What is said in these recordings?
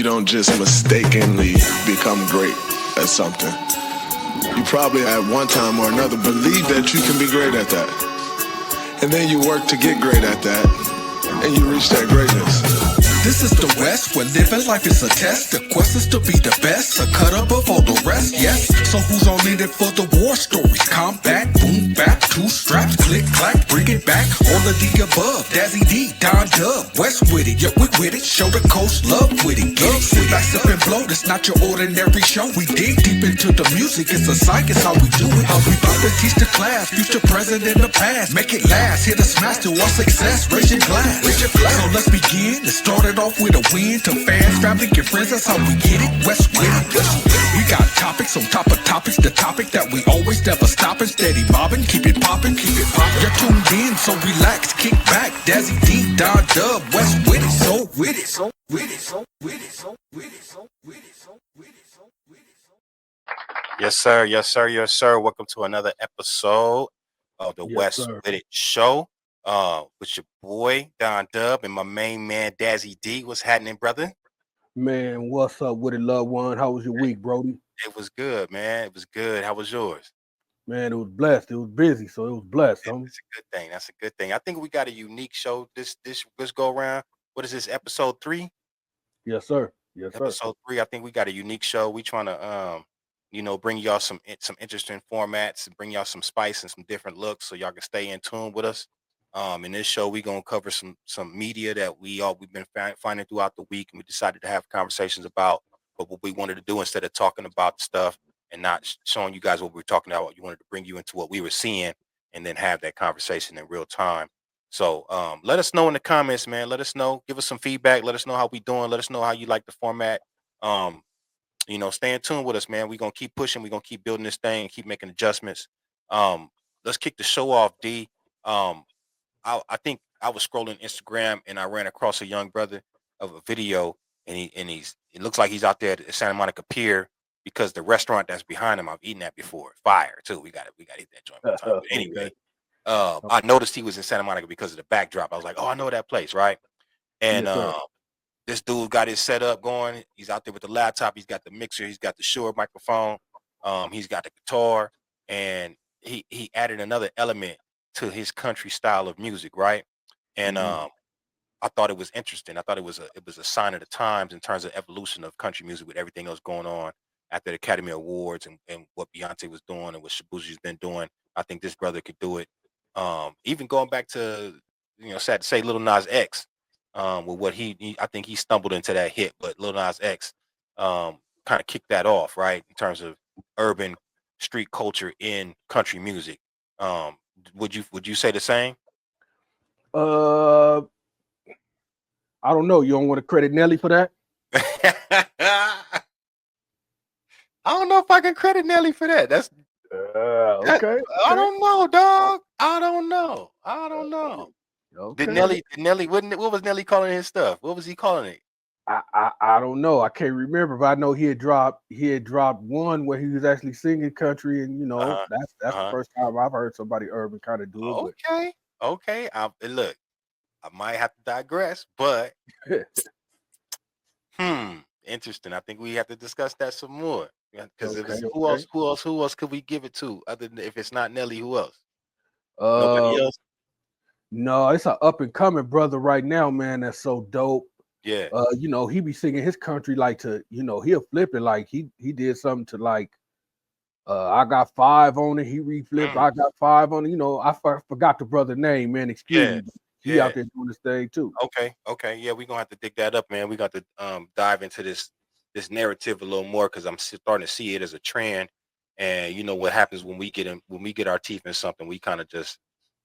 don't just mistakenly become great at something. You probably at one time or another believe that you can be great at that. And then you work to get great at that, and you reach that greatness. This is the West, where living life is a test. The quest is to be the best, a cut above all the rest, yes. So who's all in it for the war stories? Combat, boom, bap, two straps, click, clack, bring it back. All of the above, Dazzie D, Dubb, West with it, yeah, we with it. Show the coast, love with it. Get it, sit back, sip and blow, it's not your ordinary show. We dig deep into the music, it's a psych, it's how we do it. How we about to teach the class, future, present, and the past. Make it last, hit a smash to our success, raise your glass. So let's begin, let's start it off with a win to fans, family, and friends. That's how we get it. West with it. We got topics on top of topics. The topic that we always never stopping. Steady mobbing, keep it popping, keep it popping. You're tuned in, so relax, kick back. Dazzie D, Dubb, West with it. So with it, so with it, so with it, so with it, so with it, so with it, so with it. Yes, sir. Yes, sir. Yes, sir. Welcome to another episode of the West with It Show. With your boy Dubb and my main man Dazzie D. What's happening, brother? Man, what's up with it, loved one? How was your week, Brody? It was good, man. It was good. How was yours? Man, it was blessed. It was busy, so it was blessed. That's a good thing. That's a good thing. I think we got a unique show this go around. What is this, episode 3? Yes, sir. Yes, sir. Episode 3. I think we got a unique show. We trying to bring y'all some interesting formats and bring y'all some spice and some different looks so y'all can stay in tune with us. In this show, we're gonna cover some media that we've been finding throughout the week, and we decided to have conversations about what we wanted to do instead of talking about stuff and not showing you guys what we were talking about. You wanted to bring you into what we were seeing and then have that conversation in real time. So let us know in the comments, man. Let us know. Give us some feedback. Let us know how we doing. Let us know how you like the format. Stay in tune with us, man. We're gonna keep pushing. We're gonna keep building this thing and keep making adjustments. Let's kick the show off, D. I think I was scrolling Instagram and I ran across a young brother of a video, and it looks like he's out there at Santa Monica Pier because the restaurant that's behind him, I've eaten that before. Fire too. We got to eat that joint one time. But anyway, I noticed he was in Santa Monica because of the backdrop. I was like, oh, I know that place, right? And this dude got his setup going. He's out there with the laptop. He's got the mixer. He's got the Shure microphone. He's got the guitar, and he added another element to his country style of music, right? And I thought it was interesting. I thought it was a sign of the times in terms of evolution of country music with everything else going on after the Academy Awards and what Beyonce was doing and what Shabuzi's been doing. I think this brother could do it. Even going back to, sad to say, Lil Nas X, with what I think he stumbled into that hit, but Lil Nas X kind of kicked that off, right? In terms of urban street culture in country music. Would you say the same? I don't know. You don't want to credit Nelly for that? I don't know if I can credit Nelly for that. That's okay. I don't know, dog. I don't know. Okay. Did Nelly? What was Nelly calling his stuff? What was he calling it? I don't know. I can't remember, but I know he had dropped one where he was actually singing country, and that's the first time I've heard somebody urban kind of do it. Okay. Look, I might have to digress, but interesting. I think we have to discuss that some more. Because who else could we give it to other than if it's not Nelly? Who else? Nobody else. No, it's an up and coming brother right now, man. That's so dope. Yeah. He be singing his country like to, he'll flip it like he did something to like I got 5 on it. He reflipped, I got 5 on it. I forgot the brother name, man. Excuse me. He out there doing this thing too. Okay. Yeah, we're gonna have to dig that up, man. We got to dive into this narrative a little more because I'm starting to see it as a trend. And what happens when we get our teeth in something, we kind of just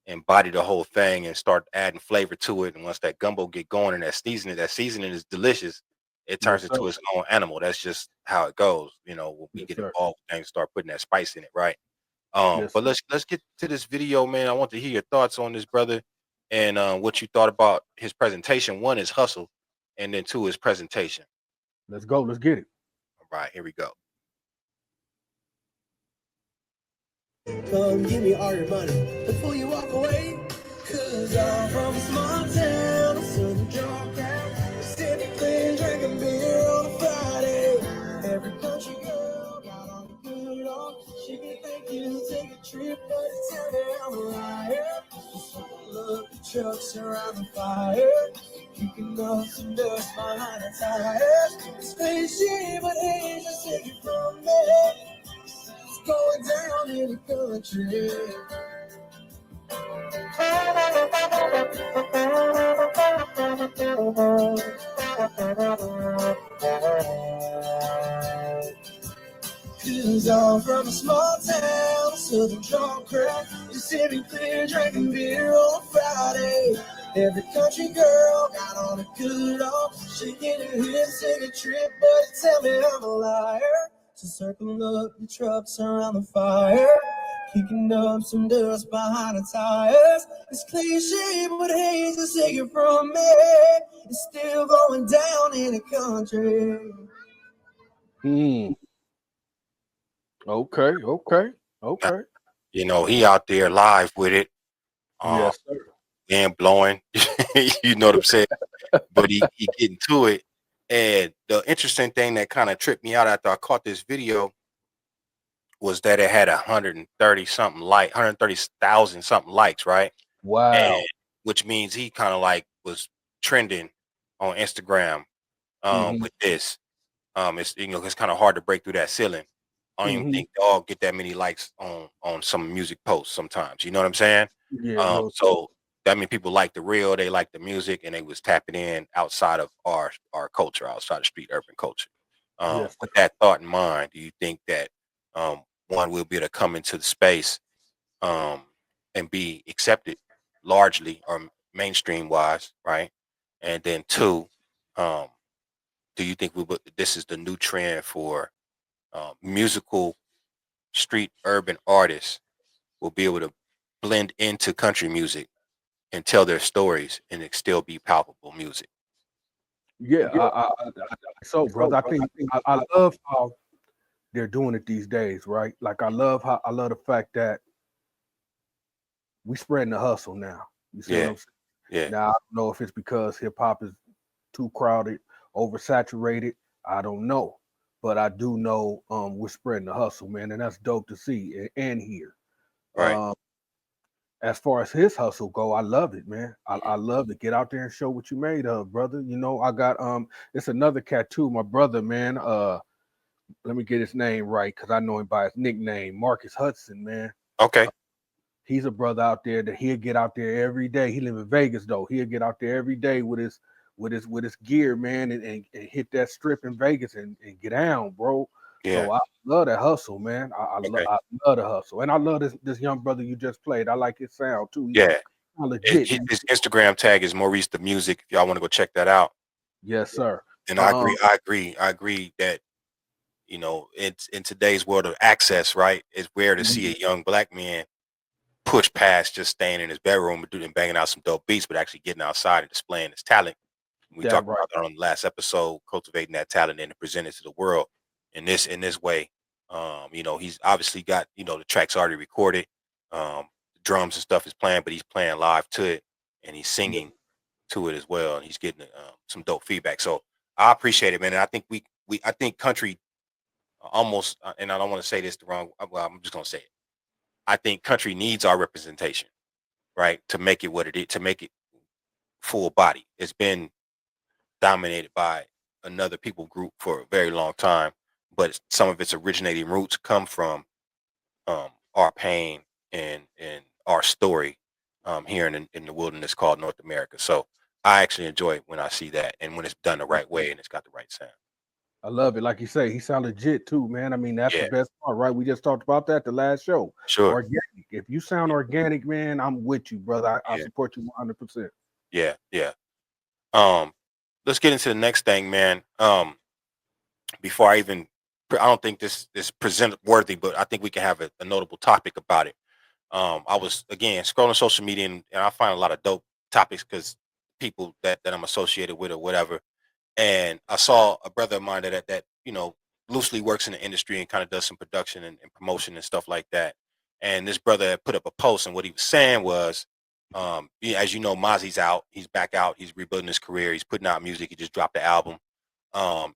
embody the whole thing and start adding flavor to it. And once that gumbo get going and that seasoning is delicious, it turns into its own animal. That's just how it goes. When we get involved and start putting that spice in it, right? But let's get to this video, man. I want to hear your thoughts on this brother and what you thought about his presentation. 1 is hustle, and then 2 is presentation. Let's go. Let's get it. All right, here we go. Come give me all your money before you walk away. Cause I'm from a small town, a southern drop out. Sipping clean, drinking beer on a trip, but tell me I'm a liar. Look, the trucks around the fire, kicking up some dust behind the tires. It's crazy, but hey, just take it from me. It's going down in the country. Cause I'm from a small town, southern drunk crowd, just sitting clear, drinking beer on Friday. Every country girl got on a good off, shaking her hips, take a trip, but tell me I'm a liar. So circle up the trucks around the fire, kicking up some dust behind the tires. It's cliche, but hey, just take it from me. It's still going down in the country. Okay. You know, he out there live with it. Yes, sir. Wind blowing. You know what I'm saying? But he getting to it. And the interesting thing that kind of tripped me out after I caught this video was that it had 130,000 something likes, right? Wow. And which means he kind of like was trending on Instagram with this. It's it's kind of hard to break through that ceiling. I don't even think they all get that many likes on some music posts sometimes. You know what I'm saying? Yeah, most So that means people like the real, they like the music, and they was tapping in outside of our culture, outside of street urban culture. yes. With that thought in mind, do you think that one will be able to come into the space um, and be accepted largely or mainstream wise, right? And then two, um, do you think this is the new trend for musical street urban artists will be able to blend into country music and tell their stories and it still be palpable music? Yeah, so brother, I love how they're doing it these days, right? Like I love the fact that we spreading the hustle now. You see what Yeah, I'm saying? yeah, Now I don't know if it's because hip hop is too crowded, oversaturated. I don't know, but I do know we're spreading the hustle, man, and that's dope to see and hear. right. Um, as far as his hustle go, I love it, man. I love to get out there and show what you made of, brother. You know, I got it's another cat too, my brother, man. Let me get his name right because I know him by his nickname, Marcus Hudson, man. Okay. He's a brother out there that he'll get out there every day. He live in Vegas though. He'll get out there every day with his gear, man, and hit that strip in Vegas and get down, bro. Yeah. So I love that hustle, man. Okay. I love the hustle, and I love this young brother you just played. I like his sound too. He Yeah. sound legit, His man. Instagram tag is Maurice the Music. If y'all want to go check that out. Yes, sir. And I agree. I agree that it's in today's world of access, right? It's rare to see a young black man push past just staying in his bedroom and banging out some dope beats, but actually getting outside and displaying his talent. We That talked right. about that on the last episode, cultivating that talent and to present it to the world in this way. He's obviously got the tracks already recorded, drums and stuff is playing, but he's playing live to it and he's singing to it as well, and he's getting some dope feedback. So I appreciate it, man. And I think I think country almost, and I don't want to say this the wrong. Well, I'm just gonna say it. I think country needs our representation, right, to make it what it is, to make it full body. It's been dominated by another people group for a very long time, but some of its originating roots come from our pain and our story here in the wilderness called North America. So I actually enjoy it when I see that and when it's done the right way and it's got the right sound. I love it. Like you say, he sound legit too, man. I mean, that's the Yeah, best part, right? We just talked about that the last show. sure. Organic. If you sound organic, man, I'm with you, brother. I Yeah, support you 100%. yeah, yeah. Um, let's get into the next thing, man. Before I don't think this is present worthy, but I think we can have a notable topic about it. I was again scrolling social media and I find a lot of dope topics because people that I'm associated with or whatever. And I saw a brother of mine that loosely works in the industry and kind of does some production and promotion and stuff like that. And this brother had put up a post, and what he was saying was, as you know, Mozzie's out. He's back out. He's rebuilding his career. He's putting out music. He just dropped the album.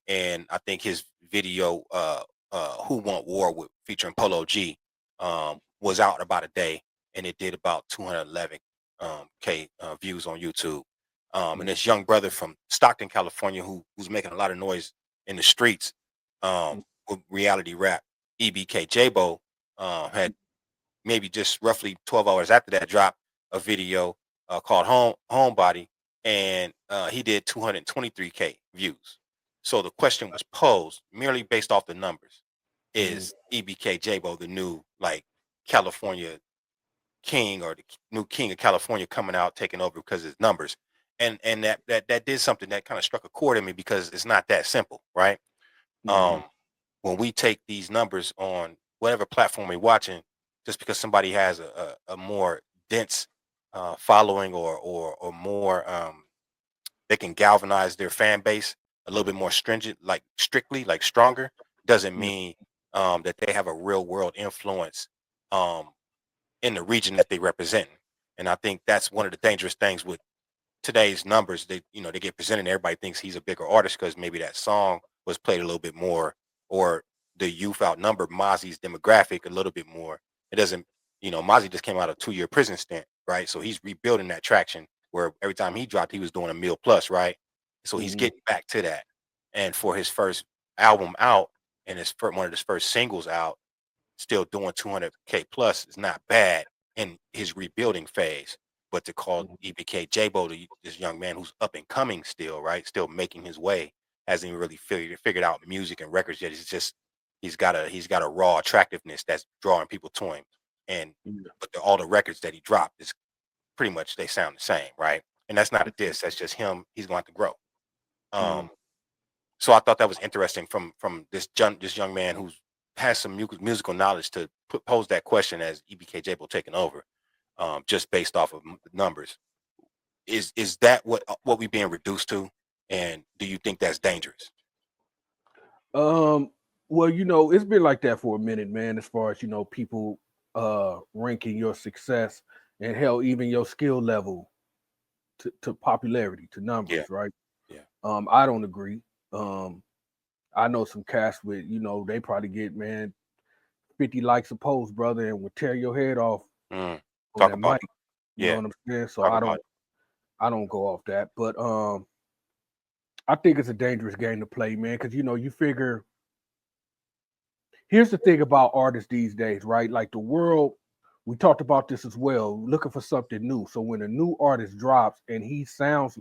And I think his video, "Who Want War," with featuring Polo G, was out about a day, and it did about 211 K views on YouTube. And this young brother from Stockton, California, who's making a lot of noise in the streets with reality rap, EBK Jabo, had maybe just roughly 12 hours after that dropped a video called Homebody, and he did 223K views. So the question was posed merely based off the numbers: is EBK Jabo the new like California king, or the new king of California coming out taking over because of his numbers? And that did something that kind of struck a chord in me, because it's not that simple, right? Um, when we take these numbers on whatever platform we're watching, just because somebody has a more dense following, or more, they can galvanize their fan base a little bit more stringent, like strictly, like stronger, doesn't mean that they have a real world influence um, in the region that they represent. And I think that's one of the dangerous things with today's numbers. They get presented and everybody thinks he's a bigger artist because maybe that song was played a little bit more, or the youth outnumbered Mozzie's demographic a little bit more. It doesn't, Mozzie just came out of a 2-year prison stint, right? So he's rebuilding that traction, where every time he dropped, he was doing a mil plus, right? So he's getting back to that. And for his first album out, and one of his first singles out, still doing 200K plus is not bad in his rebuilding phase. But to call EBK Jabo, this young man who's up and coming still, right, still making his way, hasn't even really figured out music and records yet. It's just he's got a raw attractiveness that's drawing people to him. And but all the records that he dropped is pretty much, they sound the same, right? And that's not a diss. That's just him. He's going to grow. So I thought that was interesting from this young man who has some musical knowledge to pose that question as EBK Jabo taking over, just based off of the numbers. Is that what we being reduced to? And do you think that's dangerous? Well, it's been like that for a minute, man, as far as people ranking your success, and hell, even your skill level to popularity, to numbers, right? Yeah. I don't agree. I know some cats with, they probably get, man, 50 likes a post, brother, and would tear your head off on Talk that about mic. it. You know what I'm saying? So Talk I don't go off that. But I think it's a dangerous game to play, man, because you figure, here's the thing about artists these days, right? Like the world, we talked about this as well, looking for something new. So when a new artist drops and he sounds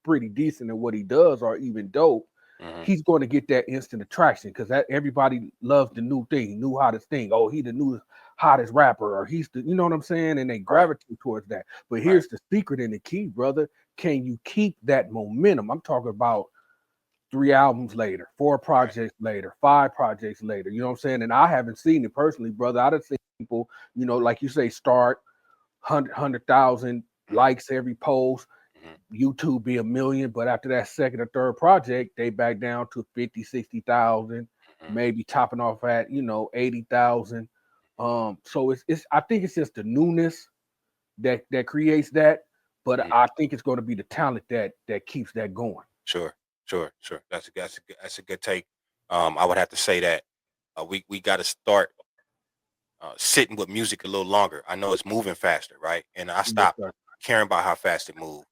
pretty decent at what he does, or even dope, he's going to get that instant attraction, because that everybody loves the new thing, new hottest thing. Oh, he the new hottest rapper, or he's the, you know what I'm saying? And they gravitate towards that. But here's the secret and the key, brother. Can you keep that momentum? I'm talking about 3 albums later, 4 projects later, 5 projects later. You know what I'm saying? And I haven't seen it personally, brother. I done seen people, like you say, start 100,000 likes every post. YouTube be 1 million, but after that second or third project, they back down to 50, 60,000, maybe topping off at 80,000. So it's I think it's just the newness that creates that, but I think it's going to be the talent that keeps that going. Sure. That's a good take. I would have to say that we got to start sitting with music a little longer. I know it's moving faster, right? And I stopped caring about how fast it moved.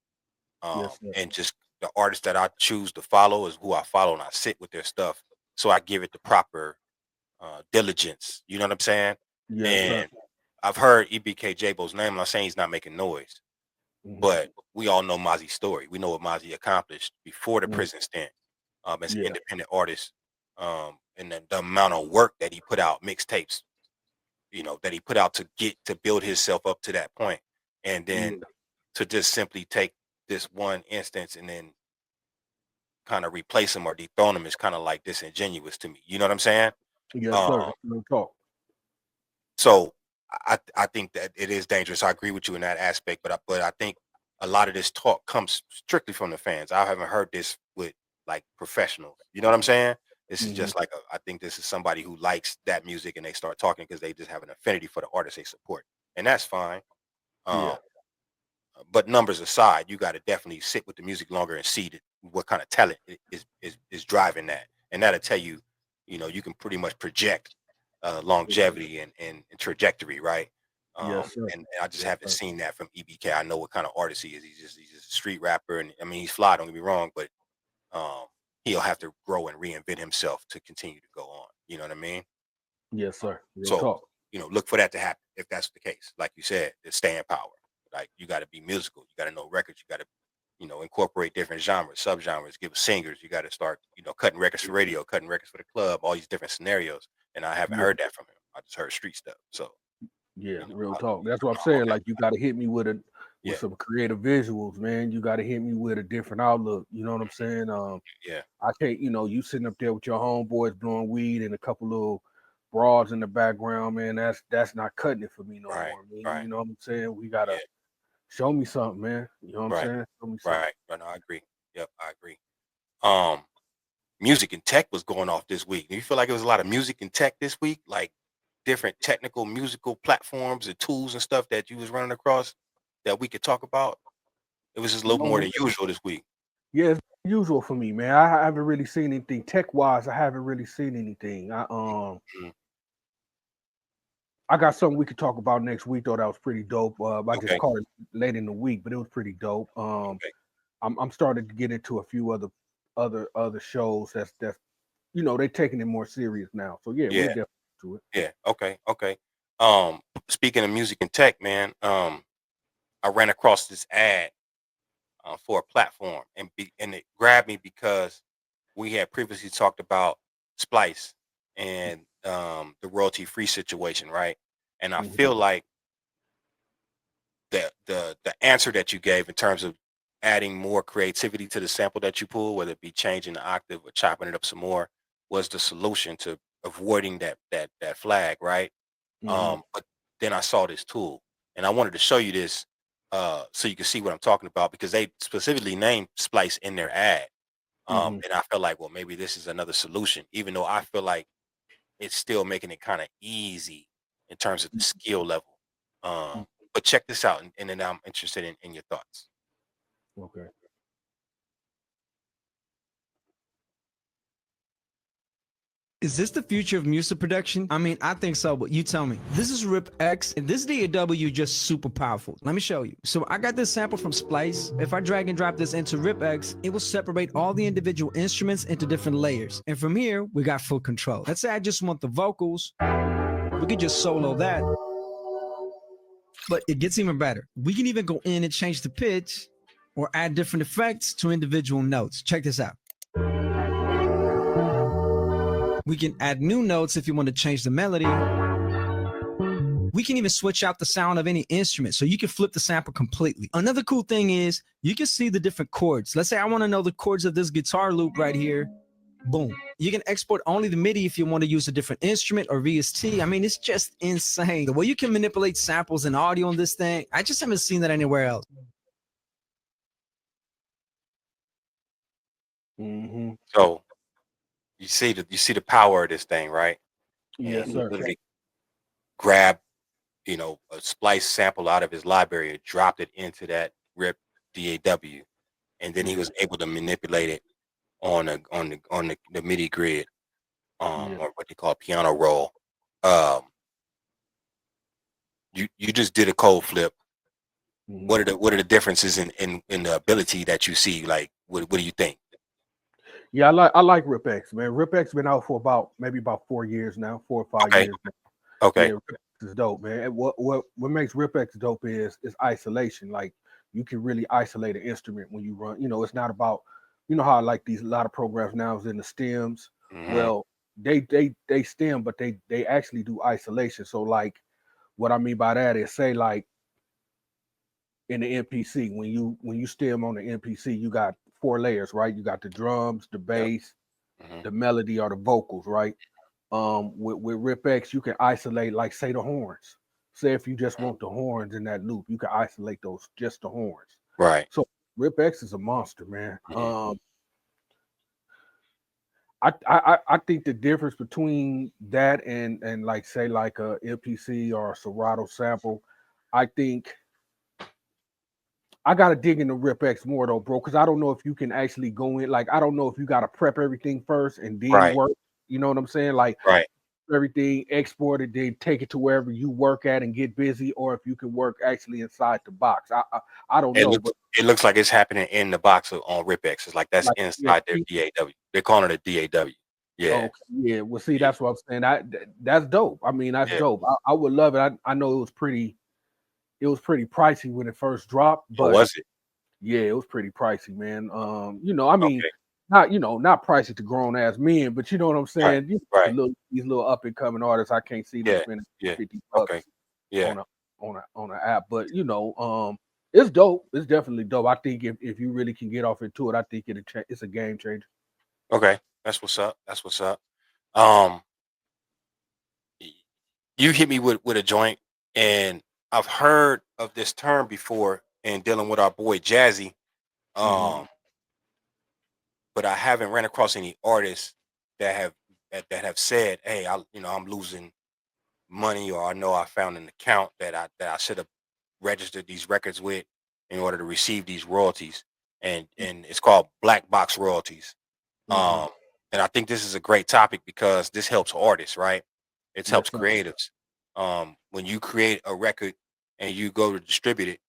And just the artists that I choose to follow is who I follow, and I sit with their stuff, so I give it the proper diligence. You know what I'm saying? And I've heard EBK Jabo's name. I'm not saying he's not making noise, but we all know Mozzie's story. We know what Mozzie accomplished before the prison stint as an independent artist, and the amount of work that he put out, mixtapes, that he put out to build himself up to that point, and then to just simply take this one instance and then kind of replace him or dethrone him is kind of like disingenuous to me. You know what I'm saying? Yes, sir. No talk. So I think that it is dangerous. I agree with you in that aspect, but I think a lot of this talk comes strictly from the fans. I haven't heard this with like professionals. You know what I'm saying? This is just like I think this is somebody who likes that music and they start talking because they just have an affinity for the artist they support, and that's fine. But numbers aside, you got to definitely sit with the music longer and see what kind of talent is driving that, and that'll tell you. You can pretty much project longevity and trajectory, right? Yes, sir. And I just Yes, haven't sir. seen that from EBK. I know what kind of artist he is. He's just a street rapper, and I mean he's fly. Don't get me wrong, but um, he'll have to grow and reinvent himself to continue to go on. You know what I mean? Yes, sir. Real So talk. look for that to happen if that's the case. Like you said, it's staying power. Like you got to be musical. You got to know records. You got to incorporate different genres, subgenres, give singers. You got to start, cutting records for radio, cutting records for the club, all these different scenarios. And I haven't Yeah, heard that from him. I just heard street stuff. So, yeah, you know, real I, talk. That's what I'm saying. okay. Like you gotta hit me with Yeah. some creative visuals, man. You gotta hit me with a different outlook. You know what I'm saying? Yeah. I can't, you sitting up there with your homeboys blowing weed and a couple little broads in the background, man. That's not cutting it for me no Right. more, man. Right. You know what I'm saying? We gotta Yeah. show me something, man. You know what I'm Right. saying? Show me something. Right. Right. No, I agree. Yep. I agree. Um, Music and tech was going off this week. Do you feel like it was a lot of music and tech this week? Like different technical musical platforms and tools and stuff that you was running across that we could talk about? It was just a little No, more man. than usual this week. Yeah, it's usual for me, man. I haven't really seen anything tech wise. I haven't really seen anything. Mhm. I got something we could talk about next week though. That was pretty dope. I just Okay. caught it late in the week, but it was pretty dope. Okay. I'm starting to get into a few other shows that's they taking it more serious now. So yeah, we'll Yeah. definitely do it. Yeah. Okay. Okay. Um, Speaking of music and tech, man, I ran across this ad for a platform, and it grabbed me because we had previously talked about Splice and the royalty free situation, right? And I Mhm, feel like the answer that you gave in terms of adding more creativity to the sample that you pull, whether it be changing the octave or chopping it up some more, was the solution to avoiding that flag, right? mhm, But then I saw this tool, and I wanted to show you this so you can see what I'm talking about because they specifically named Splice in their ad. mhm, And I felt like, well, maybe this is another solution, even though I feel like it's still making it kind of easy in terms of the skill level. mhm. But check this out, and then I'm interested in your thoughts. Okay. Is this the future of music production? I mean, I think so, but you tell me. This is Rip X, and this DAW just super powerful. Let me show you. So I got this sample from Splice. If I drag and drop this into Rip X, it will separate all the individual instruments into different layers. And from here, we got full control. Let's say I just want the vocals. We could just solo that. But it gets even better. We can even go in and change the pitch or add different effects to individual notes. Check this out. We can add new notes if you want to change the melody. We can even switch out the sound of any instrument, so you can flip the sample completely. Another cool thing is you can see the different chords. Let's say I want to know the chords of this guitar loop right here. Boom. You can export only the MIDI if you want to use a different instrument or VST. I mean, it's just insane. The way you can manipulate samples and audio on this thing, I just haven't seen that anywhere else. Mhm. So you see the power of this thing, right? And Yes, he sir. literally grabbed a Splice sample out of his library and dropped it into that Rip DAW, and then he was able to manipulate it on the MIDI grid, Yeah. or what they call piano roll. Um, you just did a cold flip. Mhm. What are the differences in the ability that you see? Like, what do you think? Yeah, I like Rip X, man. Rip X been out for maybe about 4 years now, 4 or 5 Okay, years now. okay, Yeah, Rip X is dope, man. And what makes Rip X dope is isolation. Like you can really isolate an instrument when you run. It's not about how like a lot of programs now is in the stems. hmm Well, they stem, but they actually do isolation. So like what I mean by that is say like in the MPC when you stem on the MPC, you got 4 layers, right? You got the drums, the yep, bass, hmm the melody, or the vocals, right? With Rip X, you can isolate, like say the horns. Say if you just want the horns in that loop, you can isolate those just the horns. right, So Rip X is a monster, man. hmm I think the difference between that and like say like a MPC or a Serato sample, I think I gotta dig into Rip X more though, bro, because I don't know if you can actually go in. Like I don't know if you gotta prep everything first and then right, work. You know what I'm saying? Like right, everything, export it, then take it to wherever you work at and get busy, or if you can work actually inside the box. I don't It know, looks but it looks like it's happening in the box on RipX. It's like that's like yeah, inside their DAW. They're calling it a DAW. Yeah, okay, yeah. Well, see, yeah, that's what I'm saying. That's dope. I mean, that's yeah. dope. I would love it. I know it was pretty pricey when it first dropped, Or but was it? yeah, it was pretty pricey, man. I mean, Okay. not pricey to grown ass men, but you know what I'm Right. saying. Right. These little up and coming artists, I can't see them Yeah. spending Yeah. $50 Okay. Yeah. on an app. But it's dope. It's definitely dope. I think if you really can get off into it, I think it's a game changer. Okay. That's what's up. That's what's up. Um, y- you hit me with a joint, and I've heard of this term before in dealing with our boy Jazzy. Hmm. Um, but I haven't ran across any artists that have said, "Hey, I'm losing money," or I know I found an account that I should have registered these records with in order to receive these royalties, and it's called black box royalties. Hmm. Um, and I think this is a great topic because this helps artists, right? It Yes, helps sir. creatives. When you create a record and you go to distribute it,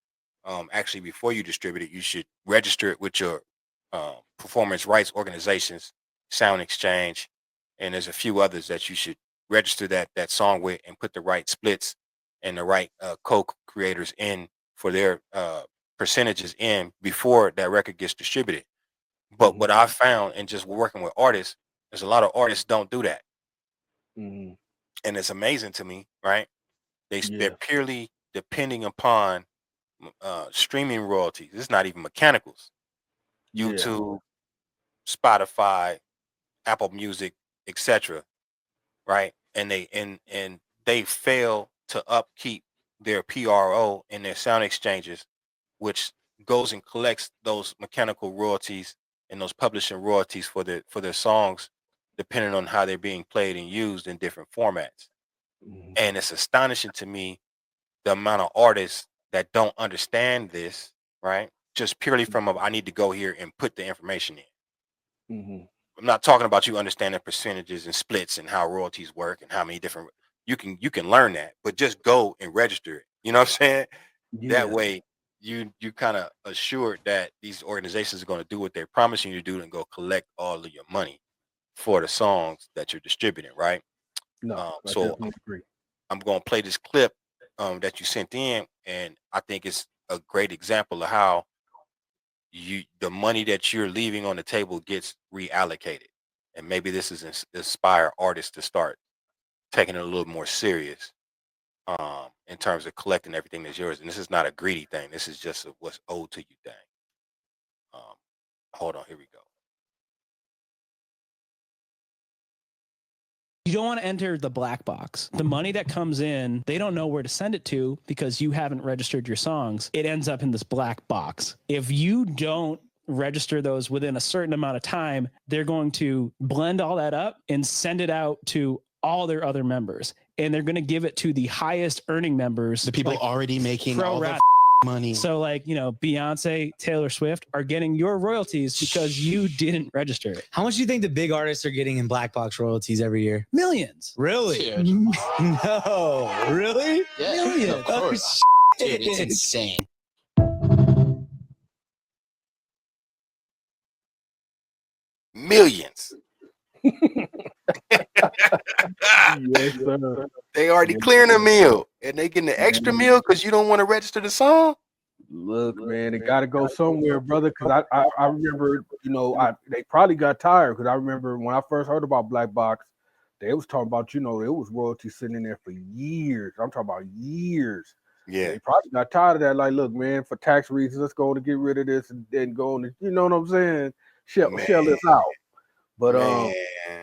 actually before you distribute it, you should register it with your performance rights organizations, Sound Exchange, and there's a few others that you should register that song with and put the right splits and the right co-creators in for their percentages in before that record gets distributed. But Hmm. what I found in just working with artists is a lot of artists don't do that, Hmm. and it's amazing to me, right? They're Yeah. purely depending upon streaming royalties. It's not even mechanicals. Yeah. YouTube, Spotify, Apple Music, etc. Right? And they fail to upkeep their PRO and their sound exchanges, which goes and collects those mechanical royalties and those publishing royalties for their songs, depending on how they're being played and used in different formats. Hmm. And it's astonishing to me the amount of artists that don't understand this, right? Just purely from I need to go here and put the information in. Hmm. I'm not talking about you understanding percentages and splits and how royalties work and how many different you can learn that, but just go and register it. You know what I'm saying? That Yeah. way you kind of assured that these organizations are going to do what they're promising you to do and go collect all of your money for the songs that you're distributing, right? No, I So definitely agree. I'm going to play this clip that you sent in, and I think it's a great example of how the money that you're leaving on the table gets reallocated, and maybe this is inspire artists to start taking it a little more serious in terms of collecting everything that's yours. And this is not a greedy thing. This is just a what's owed to you thing. Um, hold on, here we go. You don't want to enter the black box. The money that comes in, they don't know where to send it to because you haven't registered your songs. It ends up in this black box. If you don't register those within a certain amount of time, they're going to blend all that up and send it out to all their other members. And they're going to give it to the highest earning members. The people like already making all the money. So like, Beyonce, Taylor Swift are getting your royalties because you didn't register it. How much do you think the big artists are getting in black box royalties every year? Millions. Really? No. Really? Yeah, Millions. of course. Oh, Dude, it's insane. Millions. Yes, sir. They already clearing a meal, and they getting the extra meal because you don't want to register the song. Look, man, it got to go somewhere, brother. Because I remember, they probably got tired. Because I remember when I first heard about Black Box, they was talking about, it was royalty sitting in there for years. I'm talking about years. Yeah, They probably got tired of that. Like, look, man, for tax reasons, let's go and get rid of this and then go on. You know what I'm saying? Shell this out. But man,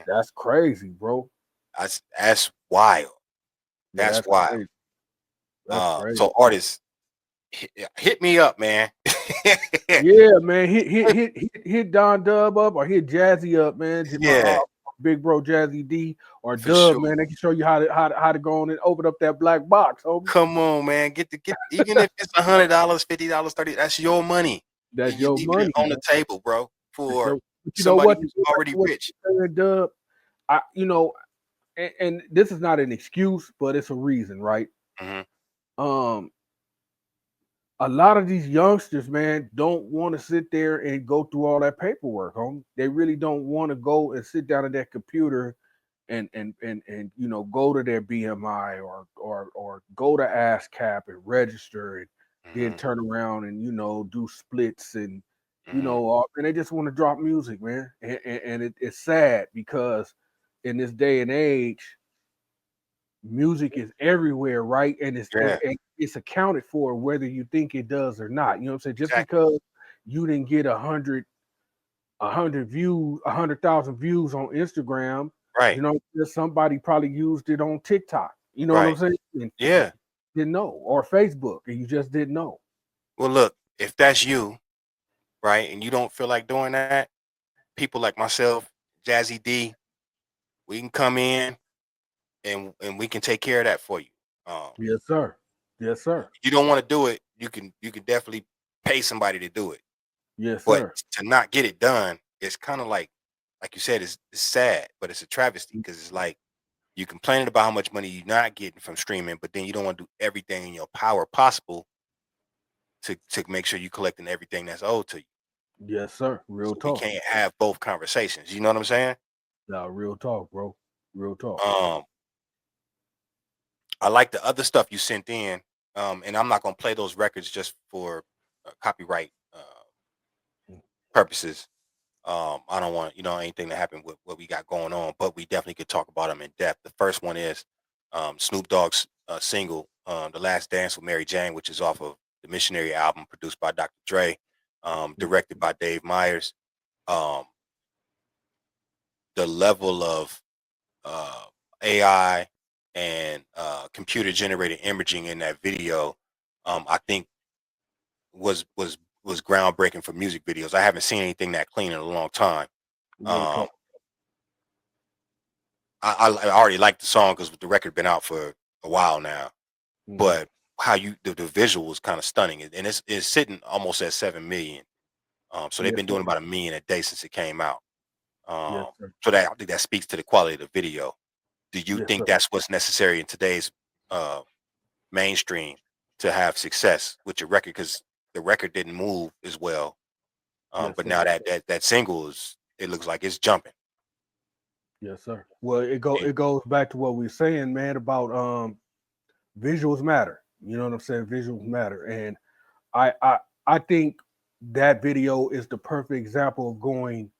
that's crazy, bro. that's wild. Yeah, That's wild. crazy. That's crazy. So artists, hit me up, man. Yeah, man. Hit Don Dubb up or hit Jazzy up, man. Yeah. Big bro Jazzy D or For Dubb, sure. man. They can show you how to go on and open up that black box. Homie. Come on, man. Get even if it's $100, $50, $30, that's your money. That's And you your leaving money it on the table, bro, for But you know somebody what? who's already rich. Dubb, and this is not an excuse, but it's a reason, right? Mhm. Um, a lot of these youngsters, man, don't want to sit there and go through all that paperwork, homie. They really don't want to go and sit down at that computer and go to their BMI or go to ASCAP and register and then Mhm. turn around and do splits and Mhm. and they just want to drop music, man. And it's sad because in this day and age, music is everywhere, right? And Yeah. it's accounted for whether you think it does or not. You know what I'm saying? Just Exactly. because you didn't get 100,000 views on Instagram, Right. somebody probably used it on TikTok. You know what I'm Right. saying? And Yeah. didn't know, or Facebook, and you just didn't know. Well, look, if that's you, right, and you don't feel like doing that, people like myself, Jazzy D, we can come in and we can take care of that for you. Um, Yes, sir. Yes, sir. you don't want to do it, you can definitely pay somebody to do it. Yes, But sir. to not get it done, it's kind of like you said, it's sad, but it's a travesty because it's like you complaining about how much money you're not getting from streaming, but then you don't want to do everything in your power possible to make sure you're collecting everything that's owed to you. Yes, sir. Real So we talk. can't have both conversations. You know what I'm saying? No, real talk, bro. Real talk. Um, I like the other stuff you sent in, and I'm not gonna play those records just for copyright purposes. I don't want anything to happen with what we got going on, but we definitely could talk about them in depth. The first one is Snoop Dogg's single, "The Last Dance with Mary Jane," which is off of the Missionary album, produced by Dr. Dre, directed by Dave Myers. Um, the level of uh, AI and computer generated imaging in that video, I think was groundbreaking for music videos. I haven't seen anything that clean in a long time. Real Um, talk. I already like the song because the record been out for a while now, Mhm. but how the visual is kind of stunning, and it's sitting almost at 7 million. So they've Yes, been sir. doing about 1 million a day since it came out. Yes, Um, sir. so that I think that speaks to the quality of the video. Do you Yes, think sir. that's what's necessary in today's uh, mainstream to have success with your record? Because the record didn't move as well, Yes, but sir. now that single it looks like it's jumping. Yes, sir. Well, And- it goes back to what we were saying, man, about visuals matter. You know what I'm saying? Visuals matter. And I I I think that video is the perfect example of going,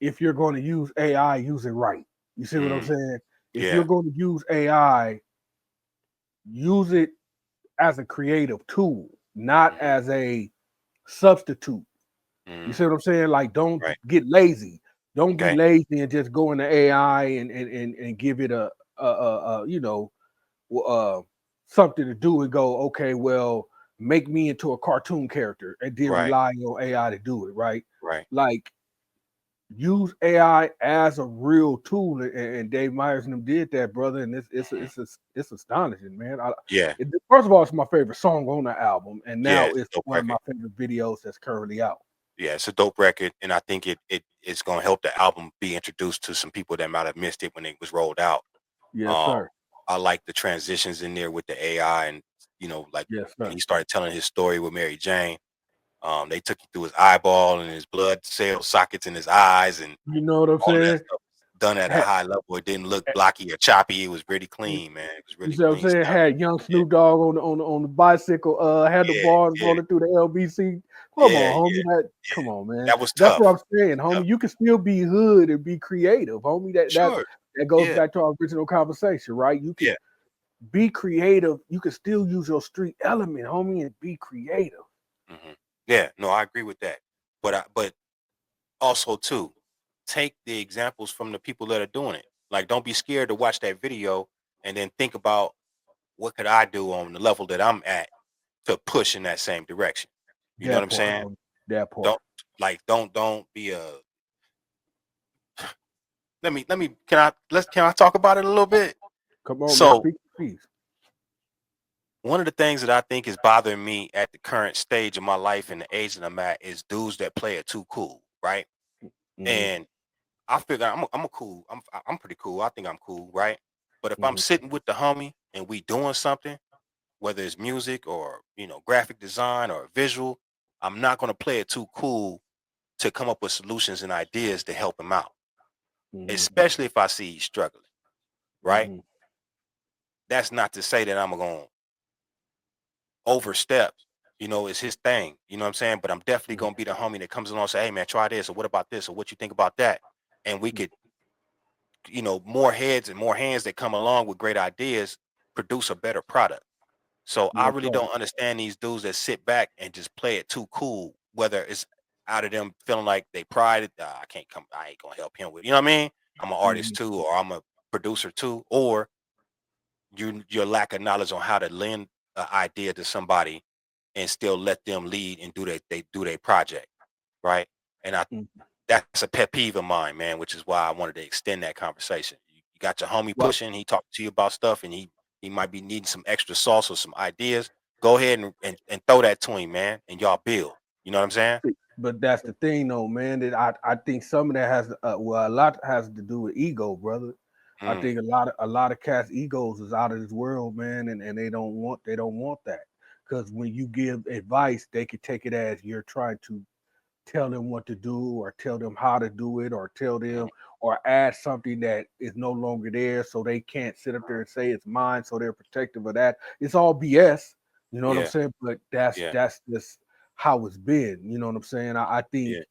if you're going to use AI, use it right. You see what I'm mm, saying? If you're yeah, going to use AI, use it as a creative tool, not mhm, as a substitute. You see mm, what I'm saying? Like, don't right, get lazy. Don't be okay, lazy and just go into AI and give it uh, something to do and go, okay, well, make me into a cartoon character and then right, rely on AI to do it, right? right, Like, use AI as a real tool, and Dave Myers and them did that, brother, and mhm, it's astonishing, man. yeah, First of all, it's my favorite song on the album, and yeah, now it's it's a dope one of my record. favorite videos that's currently out. Yeah, it's a dope record, and I think it's gonna help the album be introduced to some people that might have missed it when it was rolled out. Yes, Um, sir. I like the transitions in there with the AI, and like Yes, when sir. he started telling his story with Mary Jane. They took you through his eyeball and his blood cell sockets in his eyes, and You know what I'm all of that saying? stuff was done at a Ha- high level. It didn't look ha- blocky or choppy. It was really You clean, man. It was you really see what I'm clean saying? stuff. Had young Yeah, Snoop Dogg on the bicycle, had the yeah, bars yeah, rolling through the LBC. Come yeah, on, homie. yeah, Come yeah. on, man. That was That's what tough. I'm saying, Tough. homie. You can still be hood and be creative, homie. Sure. That goes Yeah, back to our original conversation, right? You can yeah, be creative. You can still use your street element, homie, and be creative. yeah. No, I agree with that. But also too, take the examples from the people that are doing it. Like, don't be scared to watch that video and then think about what could I do on the level that I'm at to push in that same direction. You know what That I'm part, saying? homie. That Don't part. don't be a can I talk about it a little bit? Come on, man. So Speak your piece. one of the things that I think is bothering me at the current stage of my life and the age that I'm at is dudes that play it too cool, right? Hmm. And I figure I'm a cool. I'm pretty cool. I think I'm cool, right? But if I'm Mhm. sitting with the homie and we doing something, whether it's music or graphic design or visual, I'm not gonna play it too cool to come up with solutions and ideas to help him out, Mhm. especially if I see he's struggling, right? Mhm. That's not to say that I'm gonna overstep. It's his thing. You know what I'm saying? But I'm definitely Mhm. gonna be the homie that comes along and say, "Hey man, try this," or "What about this?" or "What you think about that?" And we Mhm. could, more heads and more hands that come along with great ideas produce a better product. So I That's really right. don't understand these dudes that sit back and just play it too cool, whether it's out of them feeling like they pride. I can't come. I ain't gonna help him with. You know what I mean? I'm an artist Mhm. too, or I'm a producer too, or your lack of knowledge on how to lend an idea to somebody and still let them lead and they do their project, right? And Mhm. that's a pet peeve of mine, man, which is why I wanted to extend that conversation. You got your homie Well, pushing, he talking to you about stuff, and he might be needing some extra sauce or some ideas. Go ahead and throw that to him, man, and y'all build. You know what I'm saying? but that's the thing, though, man. That I think some of that has well, a lot has to do with ego, brother. I Mm, think a lot of cats' egos is out of this world, man, and they don't want that because when you give advice, they could take it as you're trying to tell them what to do or tell them how to do it or tell mm, them or add something that is no longer there so they can't sit up there and say it's mine so they're protective of that. It's all BS, you know what I'm yeah, saying? But that's yeah, that's just how it's been, you know what I'm saying? I think yeah,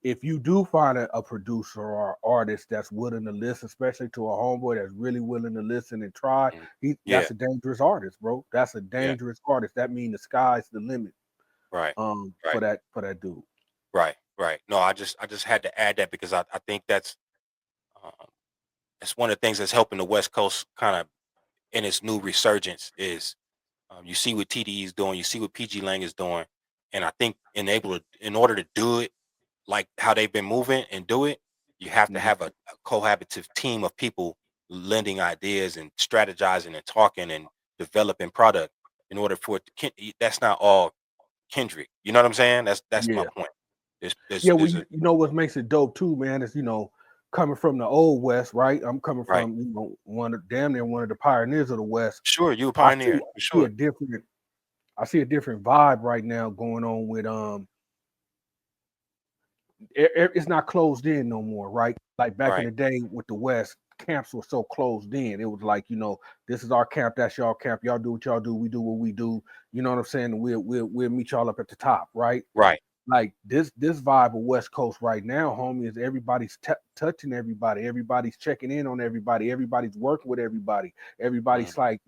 if you do find a producer or artist that's willing to listen, especially to a homeboy that's really willing to listen and try, mm, yeah, that's a dangerous artist, bro. That's a yeah. dangerous artist. That means the sky's the limit Right, for right, that dude. right, right. No, I just had to add that because I think um, that's one of the things that's helping the West Coast kind of in its new resurgence is you see what TDE is doing, you see what PG Lang is doing, and I think in order to do it like how they've been moving and do it, you have to Mhm. have a cohabitive team of people lending ideas and strategizing and talking and developing product in order for it to that's not all Kendrick. You know what I'm saying? That's my Yeah. point. There's there's Yeah, well, there's you, a you know what makes it dope too, man, is coming from the old West, right? I'm coming right. from, one of damn near one of the pioneers of the West. Sure, you a I see pioneer I for see a sure. different I see a different vibe right now going on with it's not closed in no more, right? Like back in Right, the day with the West, camps were so closed in. It was like, this is our camp, that's y'all camp. Y'all do what y'all do, we do what we do. You know what I'm saying? And we'll meet y'all up at the top, right? right. Like this vibe of West Coast right now, homie, is everybody's touching everybody. Everybody's checking in on everybody. Everybody's working with everybody. Mm, Everybody's like,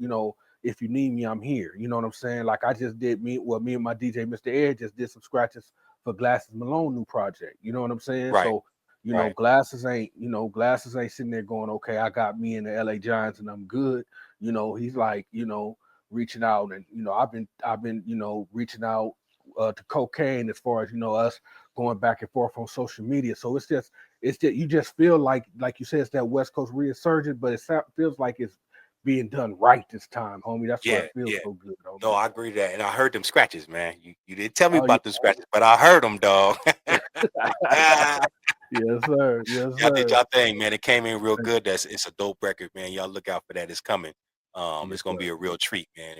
if you need me, I'm here. You know what I'm saying? Like I just did me and my DJ Mr. Ed just did some scratches for Glasses Malone new project. You know what I'm saying? right, So, right, Glasses ain't sitting there going, okay, I got me and the LA Giants and I'm good. He's like, reaching out and I've been reaching out to cocaine as far as us going back and forth on social media. So it's just you just feel like you said it's that West Coast resurgence, but feels like it's being done right this time, homie. That's why yeah, it feels yeah. so good, homie. No, I agree with that, and I heard them scratches, man. You didn't tell me Oh yeah, about them scratches, but I heard them, dog. yes sir, yes Y'all did sir. y'all thing, man. It came in real Thank good. It's a dope record, man. Y'all look out for that. It's coming. you. Yes It's gonna sir. be a real treat, man.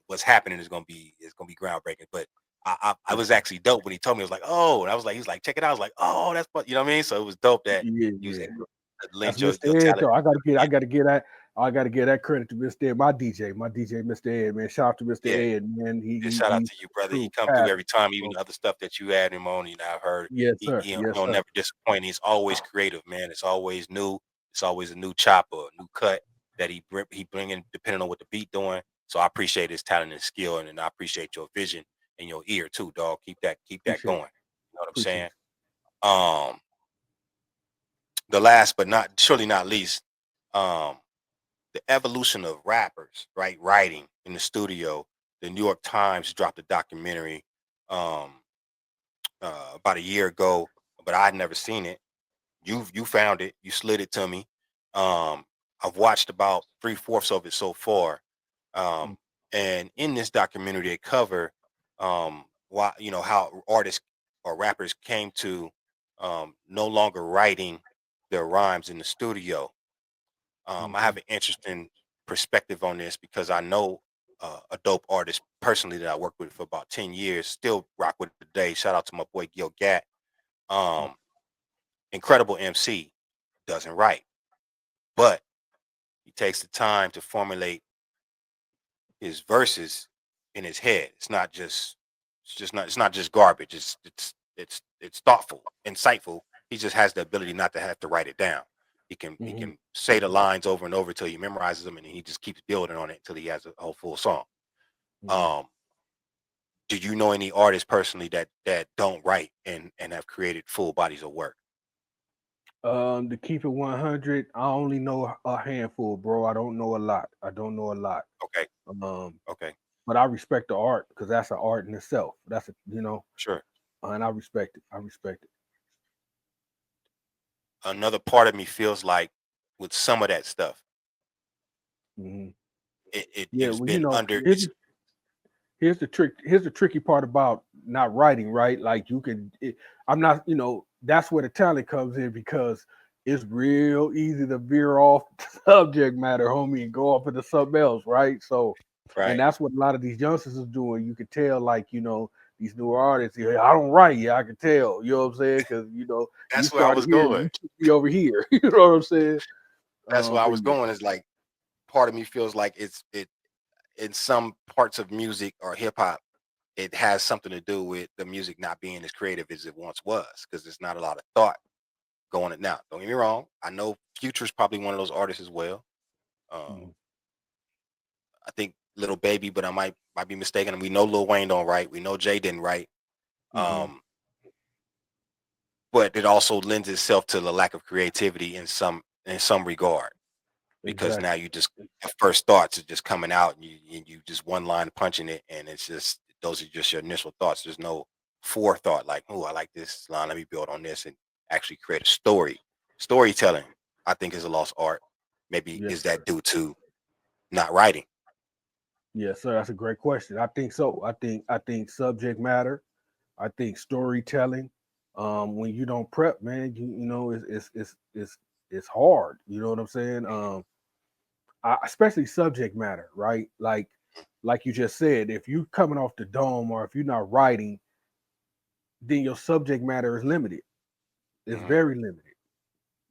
What's happening is gonna be groundbreaking. But I Yeah, was actually dope when he told me. I was like, oh, and he was like, check it out. I was like, oh, that's what you know what I mean. So it was dope that yeah, you was yeah. able to That's lend your Mr. Ed talent. though. I gotta get that credit to Mr. Ed, my DJ Mr. Ed, man. Shout out to Mr. Yeah, Ed, man. He yeah. he Shout out he's to you, brother. He true come through every pastor, time, even bro. the other stuff that you had him on. I've heard Yes he sir, he, yes he'll sir. never disappoint. He's always creative, man. It's always new. It's always a new chop or a new cut that he bring in depending on what the beat doing. So I appreciate his talent and skill, and I appreciate your vision and your ear too, dog. Keep that Appreciate going. you. You know what I'm Appreciate saying? Um, the last but not surely not least, um, the evolution of rappers, right? Writing in the studio. The New York Times dropped a documentary um, about a year ago, but I'd never seen it. You found it. You slid it to me. Um, I've watched about 3/4 of it so far. you. Um, and in this documentary, they cover why how artists or rappers came to no longer writing their rhymes in the studio. I have an interesting perspective on this because I know a dope artist personally that I worked with for about 10 years, still rock with it today. Shout out to my boy Gil Gat. Um, incredible MC, doesn't write, but he takes the time to formulate his verses in his head. It's not just garbage. It's thoughtful, insightful. He just has the ability not to have to write it down. He can say the lines over and over till he memorizes them, and he just keeps building on it until he has a whole full song. Um, do you know any artists personally that don't write and have created full bodies of work? To keep it 100, I only know a handful, bro. I don't know a lot. I don't know a lot. Okay, Um, okay, but I respect the art because that's an art in itself. That's a sure. and I respect it. I respect it. Another part of me feels like with some of that stuff, hmm it Yeah, has well, been under. here's the trick. Here's the tricky part about not writing, right? Like I'm not, that's where the talent comes in because it's real easy to veer off the subject matter, homie, and go off into something else, right? So, and Right. that's what a lot of these youngsters is doing. You can tell, like, these newer artists, I don't write, yeah, I can tell, you know what I'm saying? Because, you That's where I started was here, you going. took me over here, you know what I'm saying? That's where I But was yeah, going. Is like part of me feels like it in some parts of music or hip hop, it has something to do with the music not being as creative as it once was because there's not a lot of thought going it now. Don't get me wrong. I know Future's probably one of those artists as well. Um, mhm, I think Little Baby, but I might be mistaken. We know Lil Wayne don't write. We know Jay didn't write. mhm, Um, but it also lends itself to the lack of creativity in some regard because now exactly. you just your first thoughts are just coming out and you just one line punching it and it's just those are just your initial thoughts. There's no forethought like, oh, I like this line. Let me build on this and actually create a story. Storytelling, I think, is a lost art. Maybe Yes, is sir. that due to not writing? Yes, sir. That's a great question. I think so. I think subject matter. I think storytelling. When you don't prep, man, it's hard. You know what I'm saying? Especially subject matter, right? Like you just said, if you coming off the dome or if you're not writing, then your subject matter is limited. It's Hmm. very limited.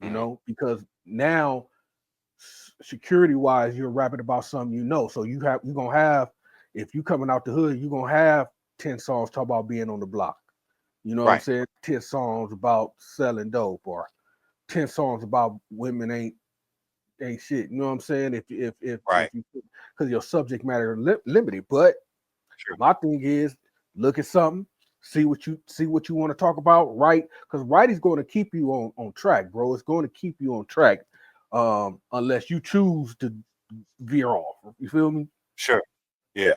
Hmm. Because now security wise, you're rapping about something So you're gonna have if you coming out the hood, you're gonna have 10 songs talk about being on the block. You know what I'm Right. saying? 10 songs about selling dope or 10 songs about women ain't shit. You know what I'm saying? If Right. you because your subject matter limited. But True. my thing is look at something, see what you want to talk about, right? Because writing's going to keep you on track, bro. It's going to keep you on track. Unless you choose to veer off. You feel me? Sure. Yeah.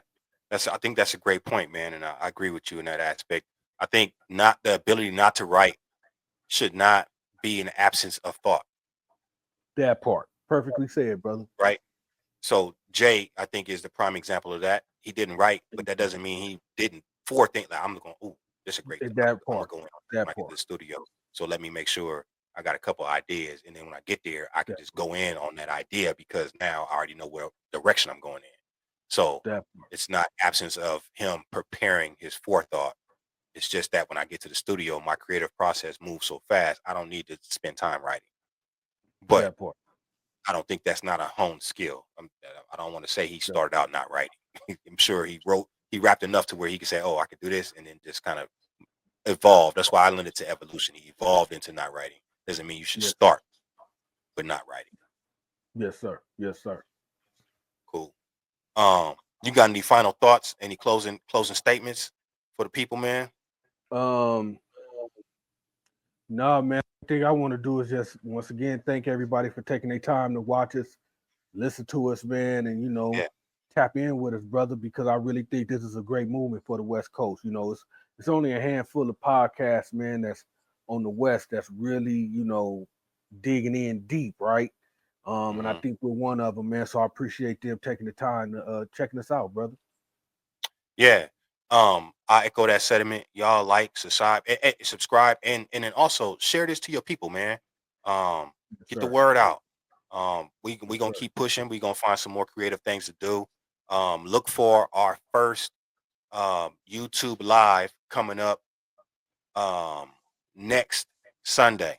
I think that's a great point, man, and I agree with you in that aspect. I think not the ability not to write should not be an absence of thought, That part. Perfectly said, brother. right? So Jay, I think, is the prime example of that. He didn't write, but that doesn't mean he didn't forethink. Like I'm going, oh, this is a great. That I'm gonna part. go in when That I get to part. the studio. So let me make sure I got a couple ideas, and then when I get there, I can That just go in on that idea because now I already know where direction I'm going in. So that it's not absence of him preparing his forethought. It's just that when I get to the studio, my creative process moves so fast, I don't need to spend time writing. But that part. I don't think that's not a honed skill. I don't want to say he That, started out not writing. I'm sure he rapped enough to where he could say, "Oh, I could do this," and then just kind of evolve. That's why I lent it to evolution. He evolved into not writing. Doesn't mean you should yes. start with not writing. Yes, sir. Yes, sir. Cool. You got any final thoughts? Any closing statements for the people, man? Um, no, man. The thing I want to do is just once again thank everybody for taking their time to watch us, listen to us, man, and Yeah. tap in with us, brother, because I really think this is a great movement for the West Coast. It's only a handful of podcasts, man, that's on the West that's really, digging in deep, right? And I Hmm. think we're one of them, man. So I appreciate them taking the time to checking us out, brother. Yeah. I echo that sentiment. Y'all like, subscribe, subscribe, and then also share this to your people, man. Get the sir. word out. We gonna keep pushing. We gonna find some more creative things to do. Look for our first YouTube live coming up next Sunday.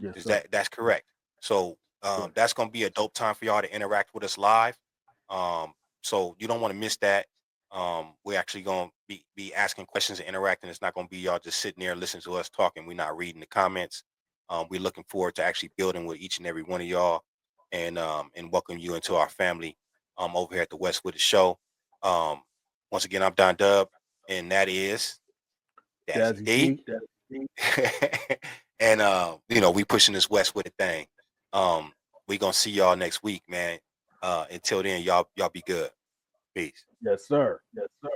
Yes, Is sir. that's correct? So Correct. that's gonna be a dope time for y'all to interact with us live. So you don't want to miss that. We're actually gonna be asking questions and interacting. It's not gonna be y'all just sitting there and listening to us talking. We're not reading the comments. We're looking forward to actually building with each and every one of y'all and welcome you into our family over here at the West with the show. Um, once again, I'm Don Dubb, and that is Dazzie Dazzie D. D. Dazzie D. And we pushing this West with a thing. We gonna see y'all next week, man. Until then, y'all be good. Peace. Yes, sir. Yes, sir.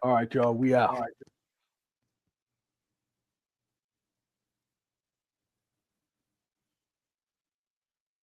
All right, y'all. We out.